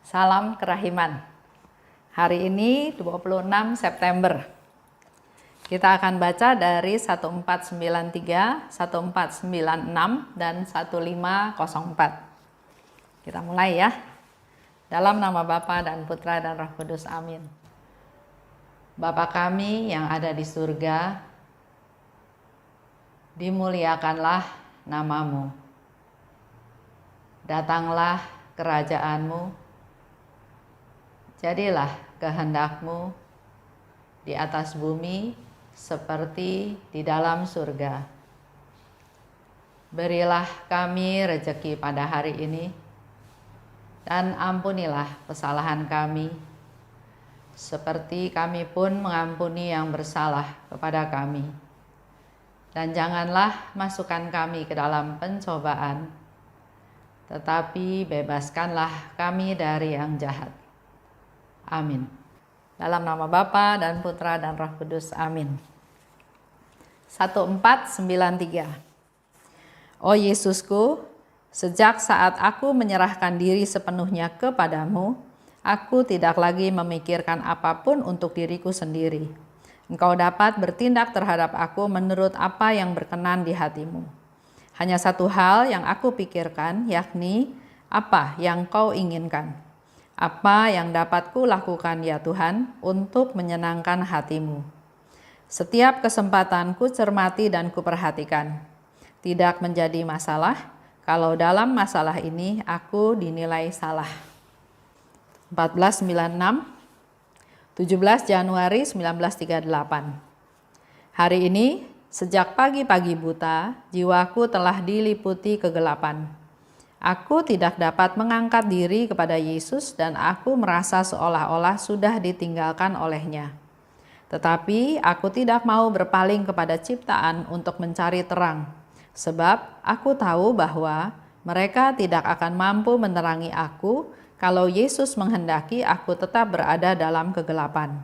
Salam kerahiman. Hari ini 26 September. Kita akan baca dari 1493, 1496, dan 1504. Kita mulai ya. Dalam nama Bapa dan Putra dan Roh Kudus. Amin. Bapa kami yang ada di surga, dimuliakanlah namamu. Datanglah kerajaanmu, jadilah kehendakmu di atas bumi seperti di dalam surga. Berilah kami rejeki pada hari ini, dan ampunilah kesalahan kami, seperti kami pun mengampuni yang bersalah kepada kami. Dan janganlah masukkan kami ke dalam pencobaan, tetapi bebaskanlah kami dari yang jahat. Amin. Dalam nama Bapa dan Putra dan Roh Kudus. Amin. 1493. O Yesusku, sejak saat aku menyerahkan diri sepenuhnya kepadamu, aku tidak lagi memikirkan apapun untuk diriku sendiri. Engkau dapat bertindak terhadap aku menurut apa yang berkenan di hatimu. Hanya satu hal yang aku pikirkan, yakni apa yang kau inginkan. Apa yang dapat kulakukan ya Tuhan untuk menyenangkan hatimu. Setiap kesempatan ku cermati dan ku perhatikan. Tidak menjadi masalah kalau dalam masalah ini aku dinilai salah. 1496, 17 Januari 1938. Hari ini, sejak pagi-pagi buta, jiwaku telah diliputi kegelapan. Aku tidak dapat mengangkat diri kepada Yesus dan aku merasa seolah-olah sudah ditinggalkan olehnya. Tetapi aku tidak mau berpaling kepada ciptaan untuk mencari terang, sebab aku tahu bahwa mereka tidak akan mampu menerangi aku kalau Yesus menghendaki aku tetap berada dalam kegelapan.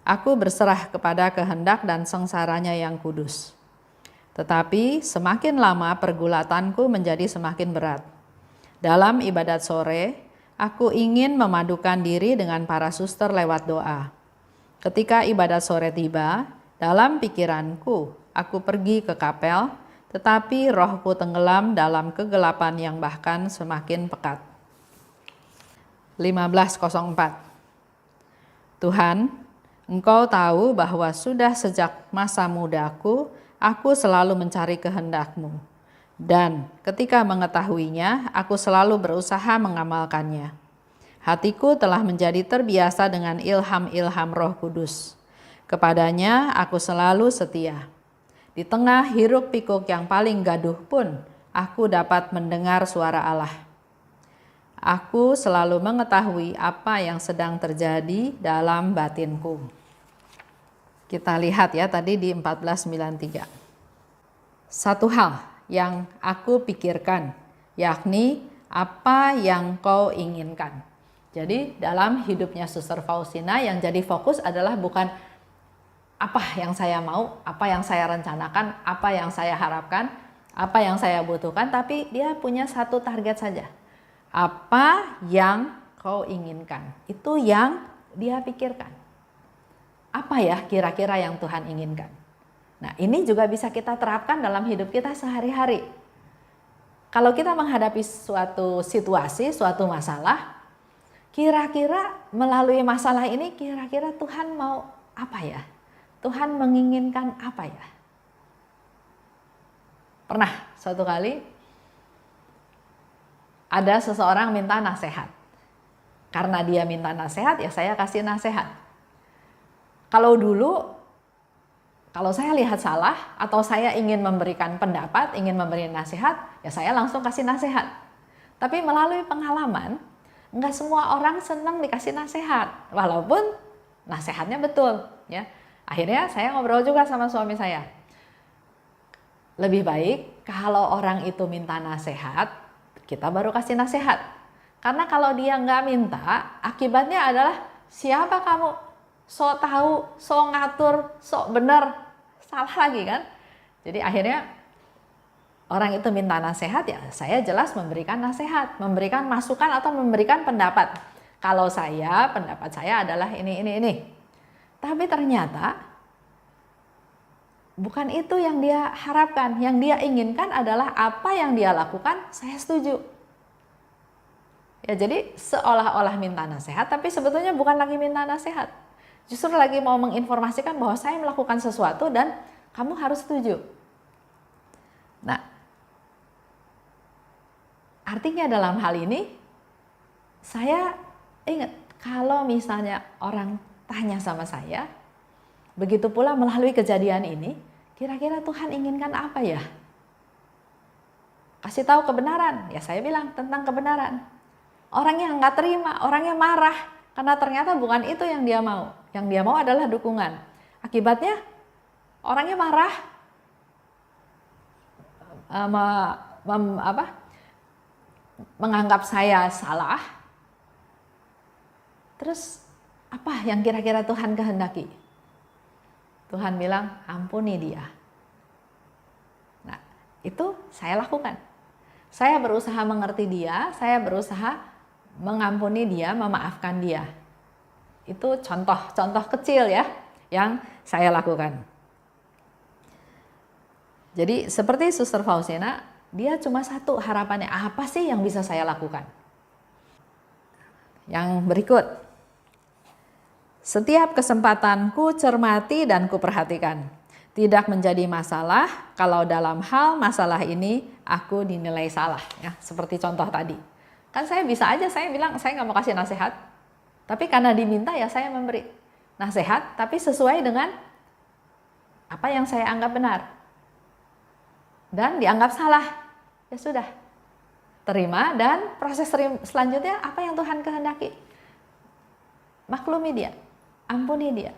Aku berserah kepada kehendak dan sengsaranya yang kudus. Tetapi semakin lama pergulatanku menjadi semakin berat. Dalam ibadat sore, aku ingin memadukan diri dengan para suster lewat doa. Ketika ibadat sore tiba, dalam pikiranku, aku pergi ke kapel, tetapi rohku tenggelam dalam kegelapan yang bahkan semakin pekat. 1504. Tuhan, Engkau tahu bahwa sudah sejak masa mudaku, aku selalu mencari kehendak-Mu. Dan ketika mengetahuinya, aku selalu berusaha mengamalkannya. Hatiku telah menjadi terbiasa dengan ilham-ilham Roh Kudus. Kepadanya aku selalu setia. Di tengah hiruk-pikuk yang paling gaduh pun, aku dapat mendengar suara Allah. Aku selalu mengetahui apa yang sedang terjadi dalam batinku. Kita lihat ya tadi di 1493. Satu hal yang aku pikirkan, yakni apa yang kau inginkan. Jadi dalam hidupnya Suster Faustina yang jadi fokus adalah bukan apa yang saya mau, apa yang saya rencanakan, apa yang saya harapkan, apa yang saya butuhkan, tapi dia punya satu target saja. Apa yang kau inginkan, itu yang dia pikirkan. Apa ya kira-kira yang Tuhan inginkan? Nah, ini juga bisa kita terapkan dalam hidup kita sehari-hari. Kalau kita menghadapi suatu situasi, suatu masalah, kira-kira melalui masalah ini, kira-kira Tuhan mau apa ya? Tuhan menginginkan apa ya? Pernah suatu kali ada seseorang minta nasihat. Karena dia minta nasihat, ya saya kasih nasihat. Kalau dulu, kalau saya lihat salah atau saya ingin memberikan pendapat, ingin memberi nasihat, ya saya langsung kasih nasihat. Tapi melalui pengalaman, enggak semua orang senang dikasih nasihat, walaupun nasihatnya betul. Ya, akhirnya saya ngobrol juga sama suami saya. Lebih baik kalau orang itu minta nasihat, kita baru kasih nasihat. Karena kalau dia nggak minta, akibatnya adalah siapa kamu? Sok tahu, sok ngatur, sok bener, salah lagi kan? Jadi akhirnya orang itu minta nasihat, ya saya jelas memberikan nasihat, memberikan masukan atau memberikan pendapat. Kalau pendapat saya adalah ini. Tapi ternyata bukan itu yang dia harapkan. Yang dia inginkan adalah apa yang dia lakukan, saya setuju. Ya, jadi seolah-olah minta nasihat, tapi sebetulnya bukan lagi minta nasihat. Justru lagi mau menginformasikan bahwa saya melakukan sesuatu dan kamu harus setuju. Nah, artinya dalam hal ini, saya ingat kalau misalnya orang tanya sama saya, begitu pula melalui kejadian ini, kira-kira Tuhan inginkan apa ya? Kasih tahu kebenaran, ya saya bilang tentang kebenaran. Orang yang nggak terima, orang yang marah, karena ternyata bukan itu yang dia mau. Yang dia mau adalah dukungan. Akibatnya, orangnya marah, menganggap saya salah. Terus apa yang kira-kira Tuhan kehendaki? Tuhan bilang, ampuni dia. Nah, itu saya lakukan. Saya berusaha mengerti dia, saya berusaha mengampuni dia, memaafkan dia. Itu contoh kecil ya yang saya lakukan. Jadi seperti Suster Faustina, dia cuma satu harapannya, apa sih yang bisa saya lakukan? Yang berikut, setiap kesempatan ku cermati dan ku perhatikan. Tidak menjadi masalah kalau dalam hal masalah ini aku dinilai salah. Ya, seperti contoh tadi. Kan saya bisa aja, saya bilang saya nggak mau kasih nasihat. Tapi karena diminta ya saya memberi nasihat, tapi sesuai dengan apa yang saya anggap benar. Dan dianggap salah, ya sudah. Terima dan proses selanjutnya apa yang Tuhan kehendaki. Maklumi dia, ampuni dia.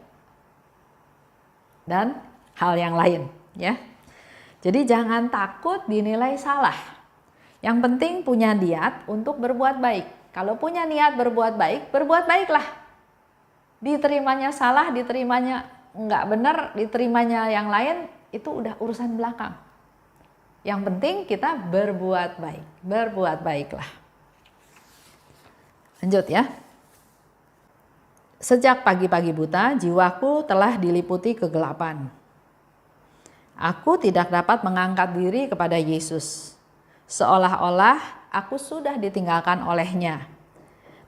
Dan hal yang lain, ya. Jadi jangan takut dinilai salah. Yang penting punya niat untuk berbuat baik. Kalau punya niat berbuat baiklah. Diterimanya salah, diterimanya nggak benar, diterimanya yang lain, itu udah urusan belakang. Yang penting kita berbuat baiklah. Lanjut ya. Sejak pagi-pagi buta, jiwaku telah diliputi kegelapan. Aku tidak dapat mengangkat diri kepada Yesus. Seolah-olah aku sudah ditinggalkan olehnya.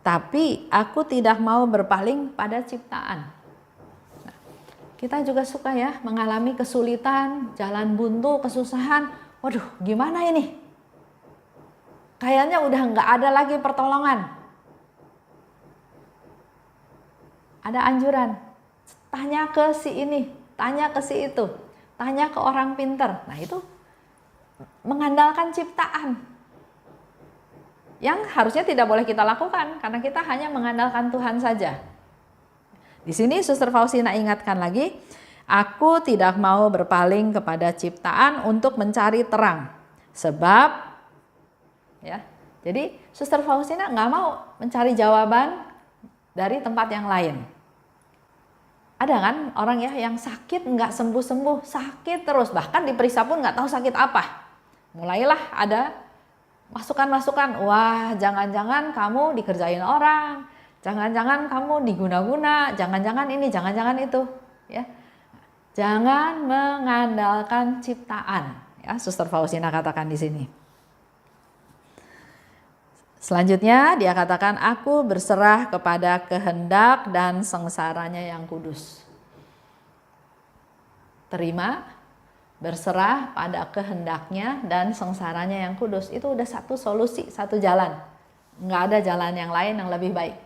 Tapi aku tidak mau berpaling pada ciptaan. Nah, kita juga suka ya mengalami kesulitan, jalan buntu, kesusahan. Waduh, gimana ini? Kayaknya udah nggak ada lagi pertolongan. Ada anjuran, tanya ke si ini, tanya ke si itu, tanya ke orang pinter. Nah itu mengandalkan ciptaan. Yang harusnya tidak boleh kita lakukan, karena kita hanya mengandalkan Tuhan saja. Di sini Suster Faustina ingatkan lagi, aku tidak mau berpaling kepada ciptaan untuk mencari terang. Sebab, ya, jadi Suster Faustina nggak mau mencari jawaban dari tempat yang lain. Ada kan orang ya yang sakit nggak sembuh-sembuh, sakit terus, bahkan diperiksa pun nggak tahu sakit apa. Mulailah ada masukan-masukan, wah jangan-jangan kamu dikerjain orang, jangan-jangan kamu diguna-guna, jangan-jangan ini, jangan-jangan itu, ya. Jangan mengandalkan ciptaan, ya Suster Faustina katakan di sini. Selanjutnya dia katakan, aku berserah kepada kehendak dan sengsaranya yang kudus. Terima, berserah pada kehendaknya dan sengsaranya yang kudus. Itu udah satu solusi, satu jalan. Nggak ada jalan yang lain yang lebih baik.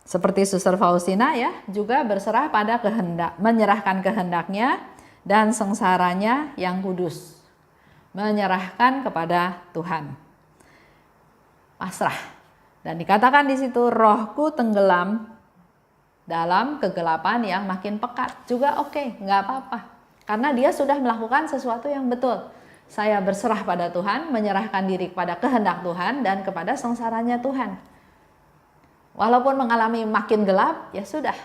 Seperti Suster Faustina ya, juga berserah pada kehendak, menyerahkan kehendaknya dan sengsaranya yang kudus. Menyerahkan kepada Tuhan. Pasrah. Dan dikatakan di situ, rohku tenggelam dalam kegelapan yang makin pekat. Juga oke, nggak apa-apa. Karena dia sudah melakukan sesuatu yang betul. Saya berserah pada Tuhan, menyerahkan diri kepada kehendak Tuhan dan kepada sengsaranya Tuhan. Walaupun mengalami makin gelap, ya sudah.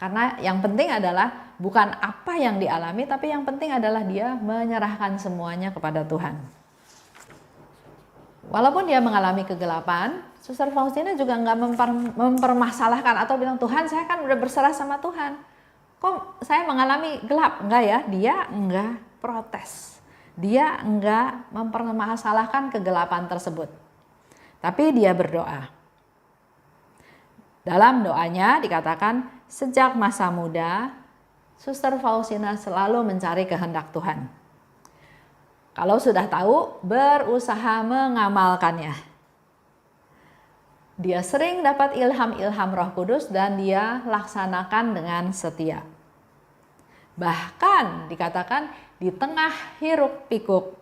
Karena yang penting adalah bukan apa yang dialami, tapi yang penting adalah dia menyerahkan semuanya kepada Tuhan. Walaupun dia mengalami kegelapan, Suster Faustina juga nggak mempermasalahkan atau bilang, Tuhan saya kan udah berserah sama Tuhan, kok saya mengalami gelap? Enggak ya, dia enggak protes. Dia enggak mempermasalahkan kegelapan tersebut. Tapi dia berdoa. Dalam doanya dikatakan, sejak masa muda, Suster Faustina selalu mencari kehendak Tuhan. Kalau sudah tahu, berusaha mengamalkannya. Dia sering dapat ilham-ilham Roh Kudus dan dia laksanakan dengan setia. Bahkan dikatakan di tengah hiruk pikuk,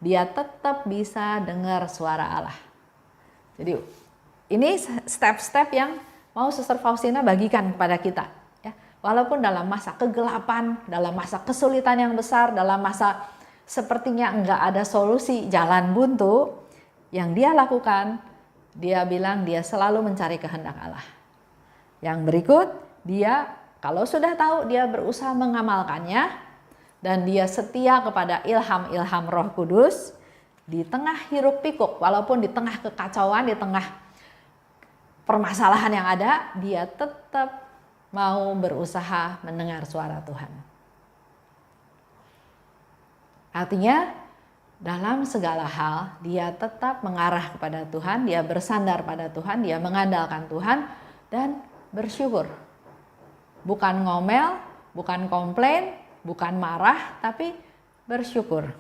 dia tetap bisa dengar suara Allah. Jadi ini step-step yang mau Suster Faustina bagikan kepada kita. Ya. Walaupun dalam masa kegelapan, dalam masa kesulitan yang besar, dalam masa sepertinya enggak ada solusi, jalan buntu, yang dia lakukan, dia bilang dia selalu mencari kehendak Allah. Yang berikut, dia kalau sudah tahu, dia berusaha mengamalkannya, dan dia setia kepada ilham-ilham Roh Kudus di tengah hiruk pikuk, walaupun di tengah kekacauan, di tengah permasalahan yang ada, dia tetap mau berusaha mendengar suara Tuhan. Artinya dalam segala hal dia tetap mengarah kepada Tuhan, dia bersandar pada Tuhan, dia mengandalkan Tuhan dan bersyukur. Bukan ngomel, bukan komplain, bukan marah, tapi bersyukur.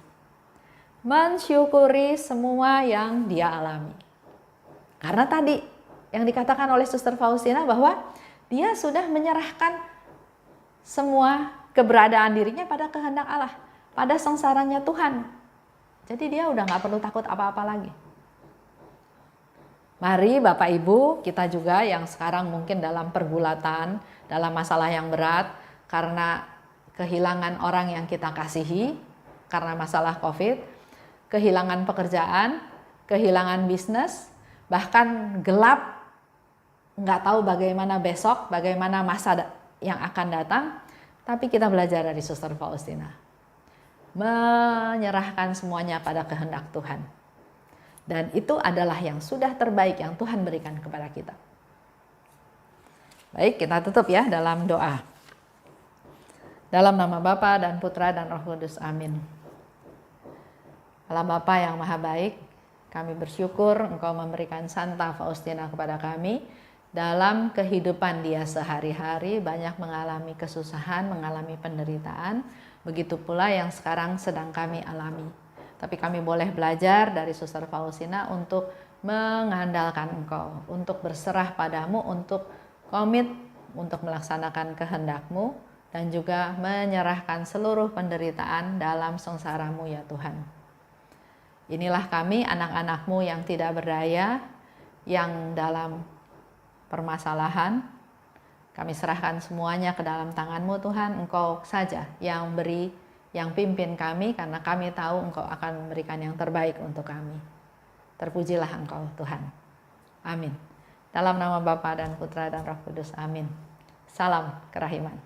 Mensyukuri semua yang dia alami. Karena tadi yang dikatakan oleh Suster Faustina bahwa dia sudah menyerahkan semua keberadaan dirinya pada kehendak Allah, pada sengsaranya Tuhan. Jadi dia udah gak perlu takut apa-apa lagi. Mari Bapak Ibu, kita juga yang sekarang mungkin dalam pergulatan, dalam masalah yang berat, karena kehilangan orang yang kita kasihi, karena masalah COVID, kehilangan pekerjaan, kehilangan bisnis, bahkan gelap, nggak tahu bagaimana besok, bagaimana masa yang akan datang, tapi kita belajar dari Suster Faustina. Menyerahkan semuanya pada kehendak Tuhan. Dan itu adalah yang sudah terbaik yang Tuhan berikan kepada kita. Baik, kita tutup ya dalam doa. Dalam nama Bapa dan Putra dan Roh Kudus, amin. Allah Bapa yang Maha Baik, kami bersyukur Engkau memberikan Santa Faustina kepada kami. Dalam kehidupan dia sehari-hari banyak mengalami kesusahan, mengalami penderitaan. Begitu pula yang sekarang sedang kami alami. Tapi kami boleh belajar dari Suster Faustina untuk mengandalkan Engkau, untuk berserah padamu, untuk komit, untuk melaksanakan kehendak-Mu, dan juga menyerahkan seluruh penderitaan dalam sengsara-Mu ya Tuhan. Inilah kami anak-anak-Mu yang tidak berdaya, yang dalam permasalahan, kami serahkan semuanya ke dalam tangan-Mu Tuhan. Engkau saja yang beri, yang pimpin kami, karena kami tahu Engkau akan memberikan yang terbaik untuk kami. Terpujilah Engkau Tuhan. Amin. Dalam nama Bapa dan Putra dan Roh Kudus, amin. Salam kerahiman.